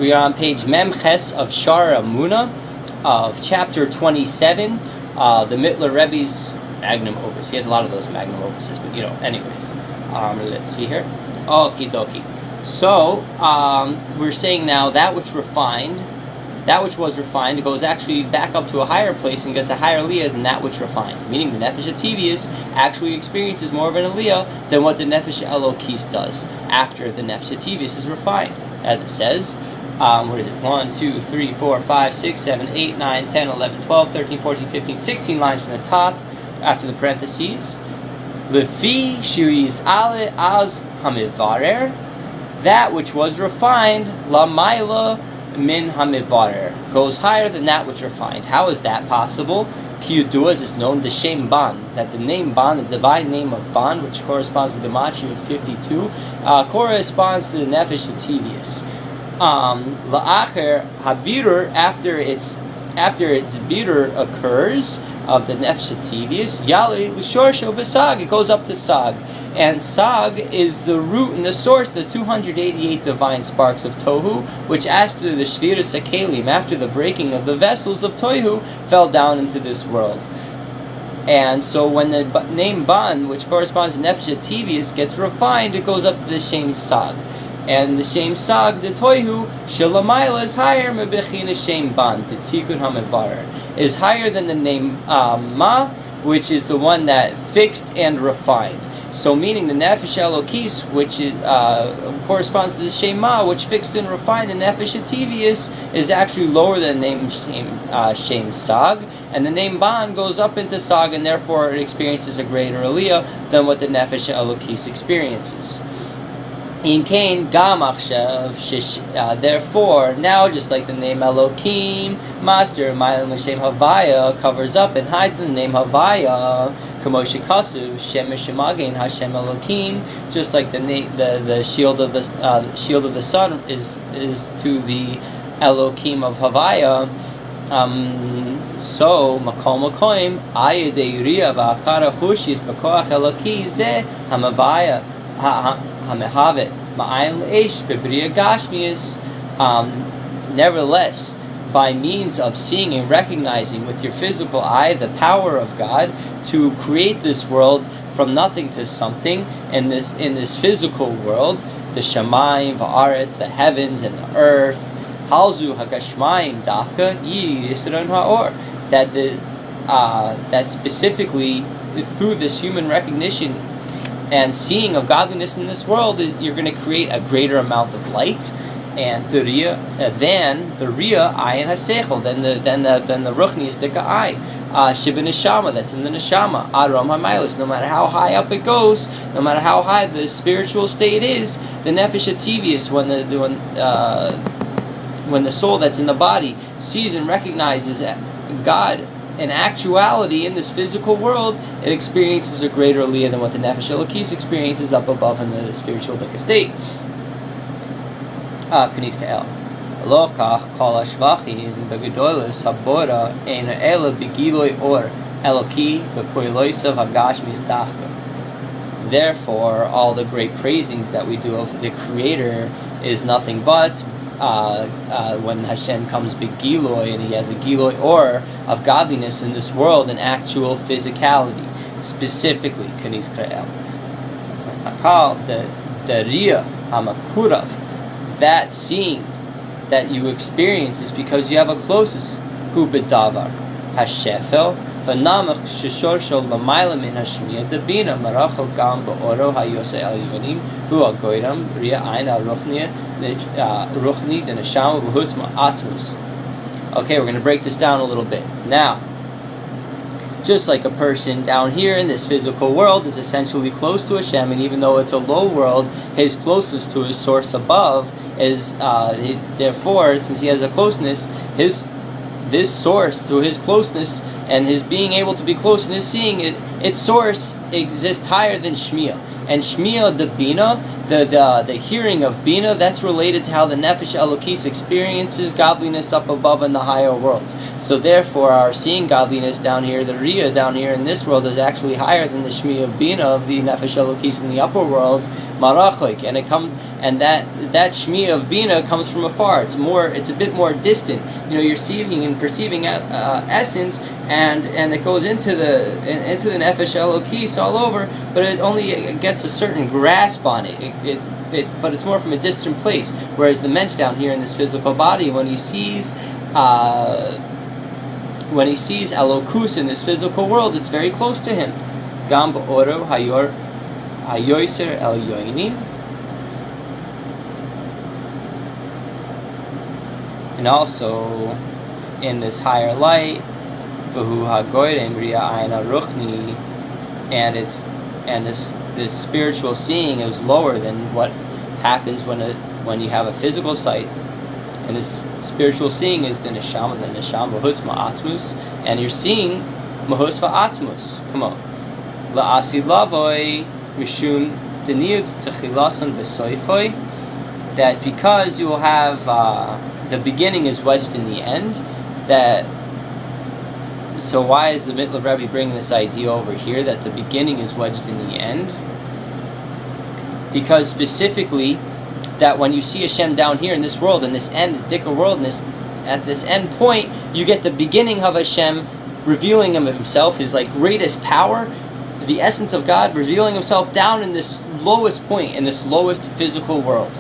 We are on page Memches of Shaar HaEmunah of chapter 27, the Middler Rebbe's magnum opus. He has a lot of those magnum opuses, but anyways. Let's see here. Okie dokie. So, we're saying now that which was refined, goes actually back up to a higher place and gets a higher aliyah than that which refined. Meaning the Nefesh HaTivius actually experiences more of an aliyah than what the Nefesh Elokis does after the Nefesh HaTivius is refined. As it says, what is it? 1, 2, 3, 4, 5, 6, 7, 8, 9, 10, 11, 12, 13, 14, 15, 16 lines from the top after the parentheses. Lefi shilis ale az hamivarer, that which was refined, la maila min hamivarer, goes higher than that which refined. How is that possible? Kiyudua is known the Shem Ban, that the name Ban, the divine name of Ban, which corresponds to the Gematria of 52, corresponds to the Nefesh HaTivius. La'acher habirur, after its birur occurs of the Nefesh HaTivius, Yali l'shorsho b'sag, it goes up to Sag. And Sag is the root and the source of the 288 divine sparks of Tohu, which after the Shviras HaKelim, after the breaking of the vessels of Tohu, fell down into this world. And so when the name Ban, which corresponds to Nefesh HaTivius, gets refined, it goes up to the Shem Sag. And the Shem Sag, the Tohu, Shalamayla, is higher, Mebechina Shem Ban, the Tikkun HaMevarer, is higher than the name Ma, which is the one that fixed and refined. So meaning the Nefesh Elokis, which corresponds to the Shem Ma, which fixed and refined, the Nefesh HaTivius is actually lower than the name Shem Sag, and the name Ban goes up into Sag, and therefore it experiences a greater aliyah than what the Nefesh Elokis experiences. In Cain, therefore, now just like the name Elokim, Master, Ma'alim Shem Havaya, covers up and hides the name Havaya, Kamoshe Kasu, Shemesh Shemagain Hashem Elokim, just like the shield of the sun is to the Elokim of Havaya. So Makom Makoim Ayedei Ria Va'akara Chushis B'koach Eloki Zeh Hamavaya Hamehavet Ma'ayin L'Eish B'Briya Gashmias. Nevertheless, by means of seeing and recognizing with your physical eye the power of God to create this world from nothing to something in this physical world, the Shamayim, Va'aretz, the heavens and the earth, Halzu Hagashmayim Dafka Yi Yisron Ha'or, that specifically through this human recognition and seeing of godliness in this world, you're going to create a greater amount of light, and the Ria than the Ria Ayin HaSeichel, than the Ruchni is Dika Ay. Shibba Neshama, that's in the Neshama, Adram HaMailis, no matter how high up it goes, no matter how high the spiritual state is, the Nefesh HaTivius, when the soul that's in the body sees and recognizes God in actuality in this physical world, it experiences a greater aliyah than what the Nefesh Elokis experiences up above in the spiritual Dika state. Kanis Ka'el. Lokach kol hashvachim begedolos habora ein ela begiloi or eloki bekoiloisav hagashmis dafka. Therefore, all the great praisings that we do of the Creator is nothing but when Hashem comes begiloi and He has a giloi or of godliness in this world, an actual physicality, specifically Kanis Ka'el. Hakal the Ria Hamakurav, that seeing that you experience is because you have a closest hu bedavar hashefel v'namach sheshorsho l'mayla min hashmiya debina maracho gam ba'oro hayose al yonim hu agoyram ria ein al ruchni the neshama v'hutzma atzmus. Okay, we're going to break this down a little bit. Now, just like a person down here in this physical world is essentially close to Hashem, and even though it's a low world, his closeness to his source above is therefore, since he has a closeness, this source to his closeness and his being able to be close and his seeing it, its source exists higher than Shmiya. And Shmiya, the Bina, the hearing of Bina, that's related to how the Nefesh Elokis experiences godliness up above in the higher worlds. So therefore, our seeing godliness down here, the Riyah down here in this world, is actually higher than the Shmiya of Bina of the Nefesh Elokis in the upper worlds, Marachoik, and that Shmiya of Bina comes from afar. It's a bit more distant. You're seeing and perceiving essence, and it goes into the Nefesh Elokis all over, but it only gets a certain grasp on it. But it's more from a distant place. Whereas the mensch down here in this physical body, when he sees Elokus in this physical world, it's very close to him. Gam ba'oro hayoser el yoini. And also in this higher light, v'hu hagoyrem ria aina ruchni, and this spiritual seeing is lower than what happens when you have a physical sight. And this spiritual seeing is the neshama mahus ma'atmus, and you're seeing mahus va'atmus. Come on, la'asi lavoy mishum deniyutz techilasan b'soifoi, that because you will have the beginning is wedged in the end. So why is the Middler Rebbe bringing this idea over here that the beginning is wedged in the end? Because specifically, that when you see Hashem down here in this world, in this end, Dikka world, at this end point, you get the beginning of Hashem revealing himself, his greatest power, the essence of God revealing himself down in this lowest point, in this lowest physical world.